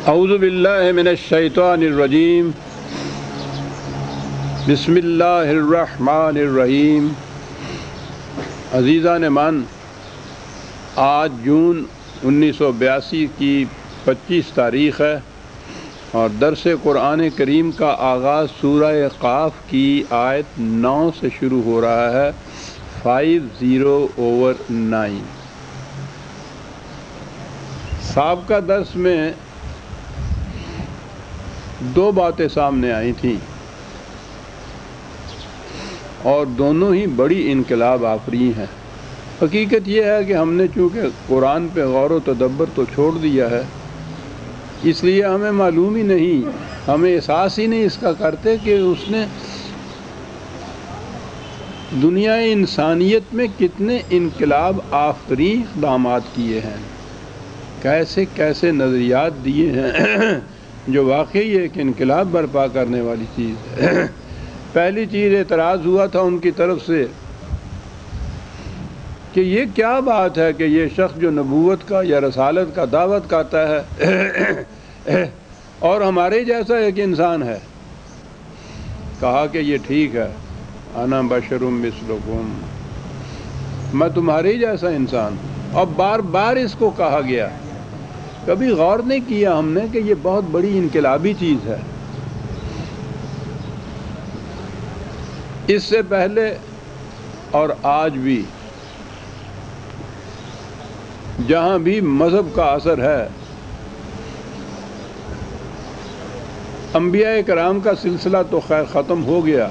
اعوذ باللہ من الشیطان الرجیم بسم اللہ الرحمن الرحیم۔ عزیزان من، آج جون 1982 کی 25 تاریخ ہے اور درس قرآن کریم کا آغاز سورہ قاف کی آیت 9 سے شروع ہو رہا ہے، 50/9۔ سابقہ درس میں دو باتیں سامنے آئی تھیں اور دونوں ہی بڑی انقلاب آفریں ہیں۔ حقیقت یہ ہے کہ ہم نے چونکہ قرآن پہ غور و تدبر تو چھوڑ دیا ہے، اس لیے ہمیں معلوم ہی نہیں، ہمیں احساس ہی نہیں اس کا کرتے کہ اس نے دنیا انسانیت میں کتنے انقلاب آفریں اقدامات کیے ہیں، کیسے کیسے نظریات دیے ہیں جو واقعی ایک انقلاب برپا کرنے والی چیز ہے۔ پہلی چیز اعتراض ہوا تھا ان کی طرف سے کہ یہ کیا بات ہے کہ یہ شخص جو نبوت کا یا رسالت کا دعوت کرتا ہے اور ہمارے جیسا ایک انسان ہے۔ کہا کہ یہ ٹھیک ہے، انا بشر مثلکم، میں تمہارے جیسا انسان ہوں، اور بار بار اس کو کہا گیا۔ کبھی غور نہیں کیا ہم نے کہ یہ بہت بڑی انقلابی چیز ہے۔ اس سے پہلے اور آج بھی جہاں بھی مذہب کا اثر ہے، انبیاء کرام کا سلسلہ تو خیر ختم ہو گیا،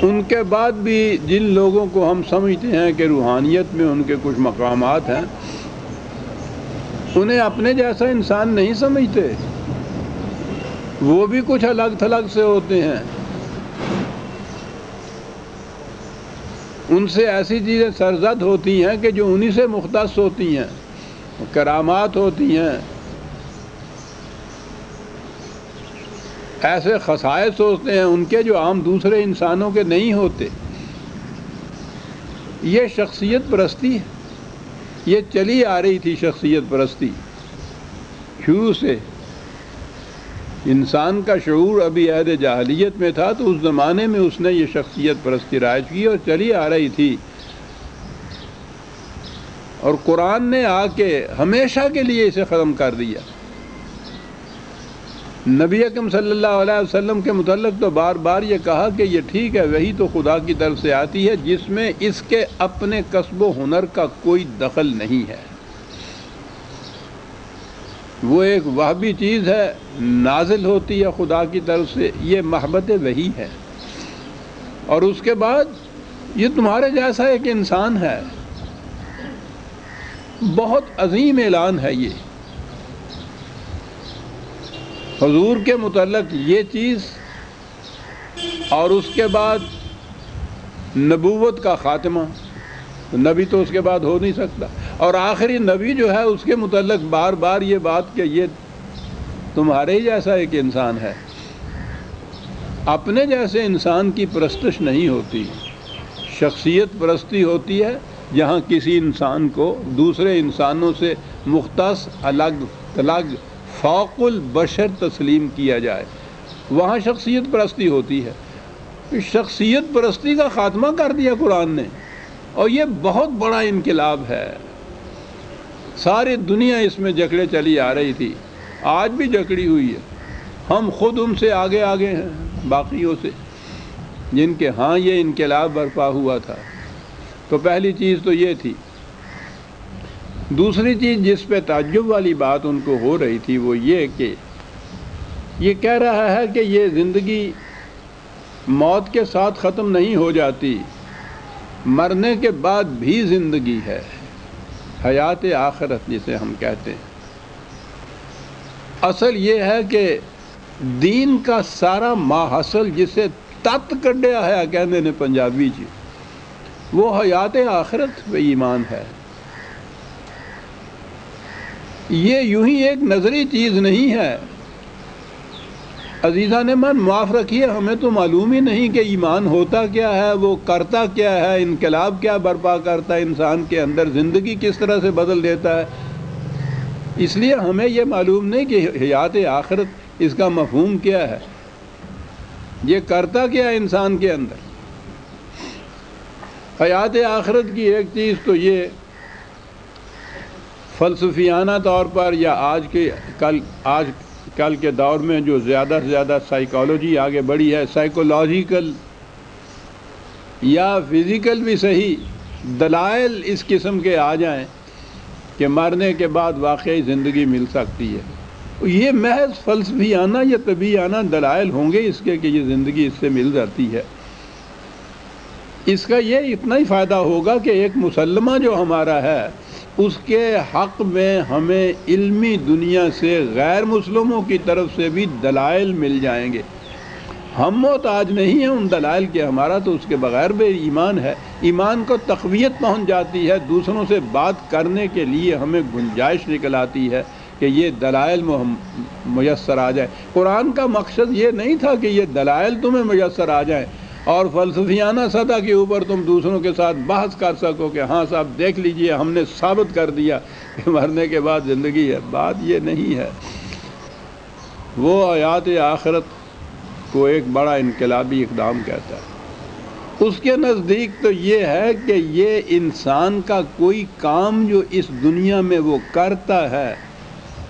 ان کے بعد بھی جن لوگوں کو ہم سمجھتے ہیں کہ روحانیت میں ان کے کچھ مقامات ہیں، انہیں اپنے جیسا انسان نہیں سمجھتے، وہ بھی کچھ الگ تھلگ سے ہوتے ہیں۔ ان سے ایسی چیزیں سرزد ہوتی ہیں کہ جو انہی سے مختص ہوتی ہیں، کرامات ہوتی ہیں، ایسے خصائص ہوتے ہیں ان کے جو عام دوسرے انسانوں کے نہیں ہوتے۔ یہ شخصیت پرستی ہے، یہ چلی آ رہی تھی شخصیت پرستی شروع سے۔ انسان کا شعور ابھی عہد جاہلیت میں تھا تو اس زمانے میں اس نے یہ شخصیت پرستی رائج کی اور چلی آ رہی تھی، اور قرآن نے آ کے ہمیشہ کے لیے اسے ختم کر دیا۔ نبی اکرم صلی اللہ علیہ وسلم کے متعلق تو بار بار یہ کہا کہ یہ ٹھیک ہے، وہی تو خدا کی طرف سے آتی ہے جس میں اس کے اپنے کسب و ہنر کا کوئی دخل نہیں ہے، وہ ایک وہبی چیز ہے، نازل ہوتی ہے خدا کی طرف سے، یہ محبت وحی ہے۔ اور اس کے بعد یہ تمہارے جیسا ایک انسان ہے، بہت عظیم اعلان ہے یہ حضور کے متعلق یہ چیز، اور اس کے بعد نبوت کا خاتمہ، نبی تو اس کے بعد ہو نہیں سکتا، اور آخری نبی جو ہے اس کے متعلق بار بار یہ بات کہ یہ تمہارے ہی جیسا ایک انسان ہے۔ اپنے جیسے انسان کی پرستش نہیں ہوتی، شخصیت پرستی ہوتی ہے جہاں کسی انسان کو دوسرے انسانوں سے مختص، الگ تلگ، فوق البشر تسلیم کیا جائے، وہاں شخصیت پرستی ہوتی ہے۔ شخصیت پرستی کا خاتمہ کر دیا قرآن نے، اور یہ بہت بڑا انقلاب ہے۔ ساری دنیا اس میں جکڑے چلی آ رہی تھی، آج بھی جکڑی ہوئی ہے، ہم خود ان سے آگے آگے ہیں، باقیوں سے جن کے ہاں یہ انقلاب برپا ہوا تھا۔ تو پہلی چیز تو یہ تھی۔ دوسری چیز جس پہ تعجب والی بات ان کو ہو رہی تھی وہ یہ کہ یہ کہہ رہا ہے کہ یہ زندگی موت کے ساتھ ختم نہیں ہو جاتی، مرنے کے بعد بھی زندگی ہے، حیات آخرت جسے ہم کہتے ہیں۔ اصل یہ ہے کہ دین کا سارا ماحصل جسے تت کڈیا ہے کہنے نے پنجابی جی، وہ حیات آخرت پہ ایمان ہے۔ یہ یوں ہی ایک نظری چیز نہیں ہے۔ عزیزان من، معاف رکھیے، ہمیں تو معلوم ہی نہیں کہ ایمان ہوتا کیا ہے، وہ کرتا کیا ہے، انقلاب کیا برپا کرتا ہے انسان کے اندر، زندگی کس طرح سے بدل دیتا ہے۔ اس لیے ہمیں یہ معلوم نہیں کہ حیات آخرت اس کا مفہوم کیا ہے، یہ کرتا کیا ہے انسان کے اندر۔ حیات آخرت کی ایک چیز تو یہ فلسفیانہ طور پر یا آج کل کے دور میں جو زیادہ سے زیادہ سائیکالوجی آگے بڑھی ہے، سائیکولوجیکل یا فزیکل بھی صحیح دلائل اس قسم کے آ جائیں کہ مرنے کے بعد واقعی زندگی مل سکتی ہے، یہ محض فلسفیانہ یا طبیعیانہ دلائل ہوں گے اس کے کہ یہ زندگی اس سے مل جاتی ہے۔ اس کا یہ اتنا ہی فائدہ ہوگا کہ ایک مسلمہ جو ہمارا ہے اس کے حق میں ہمیں علمی دنیا سے غیر مسلموں کی طرف سے بھی دلائل مل جائیں گے۔ ہم محتاج نہیں ہیں ان دلائل کے، ہمارا تو اس کے بغیر بھی ایمان ہے، ایمان کو تقویت پہنچ جاتی ہے، دوسروں سے بات کرنے کے لیے ہمیں گنجائش نکل آتی ہے کہ یہ دلائل میسر آ جائے۔ قرآن کا مقصد یہ نہیں تھا کہ یہ دلائل تمہیں میسر آ جائیں اور فلسفیانہ سطح کے اوپر تم دوسروں کے ساتھ بحث کر سکو کہ ہاں صاحب دیکھ لیجئے ہم نے ثابت کر دیا کہ مرنے کے بعد زندگی ہے۔ بات یہ نہیں ہے، وہ حیات آخرت کو ایک بڑا انقلابی اقدام کہتا ہے۔ اس کے نزدیک تو یہ ہے کہ یہ انسان کا کوئی کام جو اس دنیا میں وہ کرتا ہے،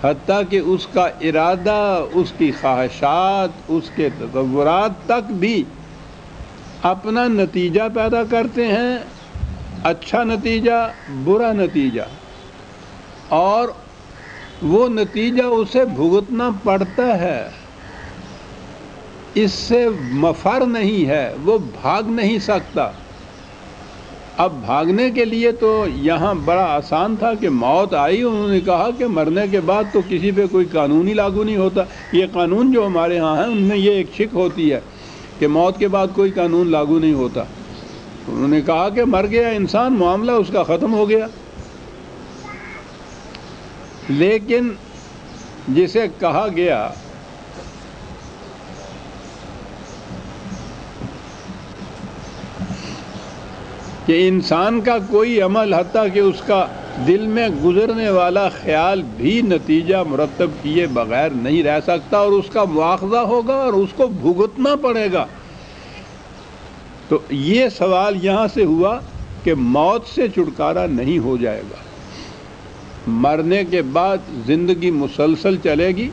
حتیٰ کہ اس کا ارادہ، اس کی خواہشات، اس کے تصورات تک بھی اپنا نتیجہ پیدا کرتے ہیں، اچھا نتیجہ، برا نتیجہ، اور وہ نتیجہ اسے بھگتنا پڑتا ہے، اس سے مفر نہیں ہے، وہ بھاگ نہیں سکتا۔ اب بھاگنے کے لیے تو یہاں بڑا آسان تھا کہ موت آئی، انہوں نے کہا کہ مرنے کے بعد تو کسی پہ کوئی قانون ہی لاگو نہیں ہوتا۔ یہ قانون جو ہمارے ہاں ہیں ان میں یہ ایک شک ہوتی ہے کہ موت کے بعد کوئی قانون لاگو نہیں ہوتا۔ انہوں نے کہا کہ مر گیا انسان، معاملہ اس کا ختم ہو گیا۔ لیکن جسے کہا گیا کہ انسان کا کوئی عمل حتیٰ کہ اس کا دل میں گزرنے والا خیال بھی نتیجہ مرتب کیے بغیر نہیں رہ سکتا، اور اس کا مواخذہ ہوگا اور اس کو بھگتنا پڑے گا۔ تو یہ سوال یہاں سے ہوا کہ موت سے چھٹکارا نہیں ہو جائے گا، مرنے کے بعد زندگی مسلسل چلے گی،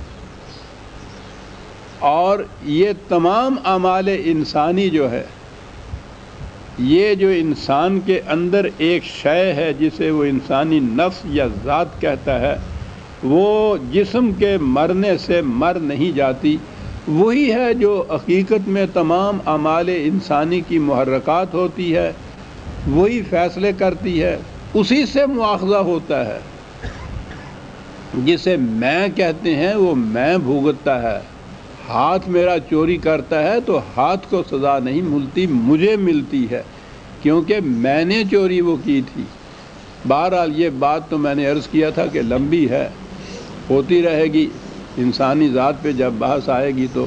اور یہ تمام اعمال انسانی جو ہے، یہ جو انسان کے اندر ایک شے ہے جسے وہ انسانی نفس یا ذات کہتا ہے، وہ جسم کے مرنے سے مر نہیں جاتی، وہی ہے جو حقیقت میں تمام اعمال انسانی کی محرکات ہوتی ہے، وہی فیصلے کرتی ہے، اسی سے مواخذہ ہوتا ہے۔ جسے میں کہتے ہیں وہ میں بھگتتا ہے۔ ہاتھ میرا چوری کرتا ہے تو ہاتھ کو سزا نہیں ملتی، مجھے ملتی ہے، کیونکہ میں نے چوری وہ کی تھی۔ بہرحال یہ بات تو میں نے عرض کیا تھا کہ لمبی ہے، ہوتی رہے گی، انسانی ذات پہ جب بحث آئے گی تو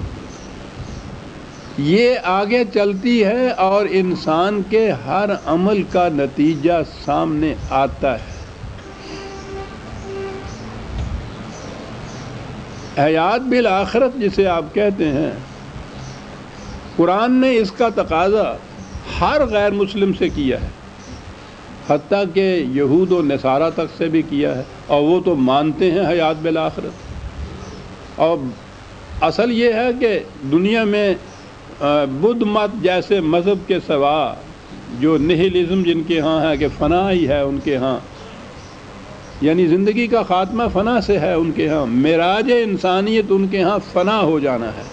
یہ آگے چلتی ہے، اور انسان کے ہر عمل کا نتیجہ سامنے آتا ہے۔ حیات بالآخرت جسے آپ کہتے ہیں، قرآن نے اس کا تقاضا ہر غیر مسلم سے کیا ہے، حتیٰ کہ یہود و نصارہ تک سے بھی کیا ہے، اور وہ تو مانتے ہیں حیات بالآخرت۔ اور اصل یہ ہے کہ دنیا میں بدھ مت جیسے مذہب کے سوا جو نہیلزم جن کے ہاں ہے کہ فنا ہی ہے ان کے ہاں، یعنی زندگی کا خاتمہ فنا سے ہے ان کے ہاں، معراج انسانیت ان کے ہاں فنا ہو جانا ہے۔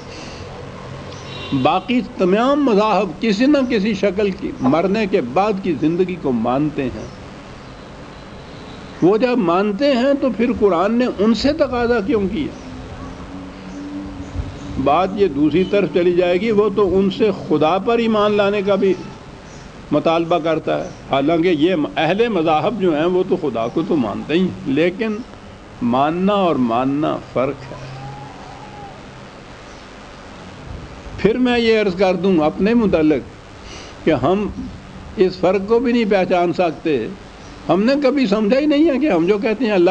باقی تمام مذاہب کسی نہ کسی شکل کی مرنے کے بعد کی زندگی کو مانتے ہیں۔ وہ جب مانتے ہیں تو پھر قرآن نے ان سے تقاضا کیوں کیا؟ بات یہ دوسری طرف چلی جائے گی، وہ تو ان سے خدا پر ایمان لانے کا بھی مطالبہ کرتا ہے، حالانکہ یہ اہل مذاہب جو ہیں وہ تو خدا کو تو مانتے ہی ہیں، لیکن ماننا اور ماننا فرق ہے۔ پھر میں یہ عرض کر دوں اپنے متعلق کہ ہم اس فرق کو بھی نہیں پہچان سکتے، ہم نے کبھی سمجھا ہی نہیں ہے کہ ہم جو کہتے ہیں اللہ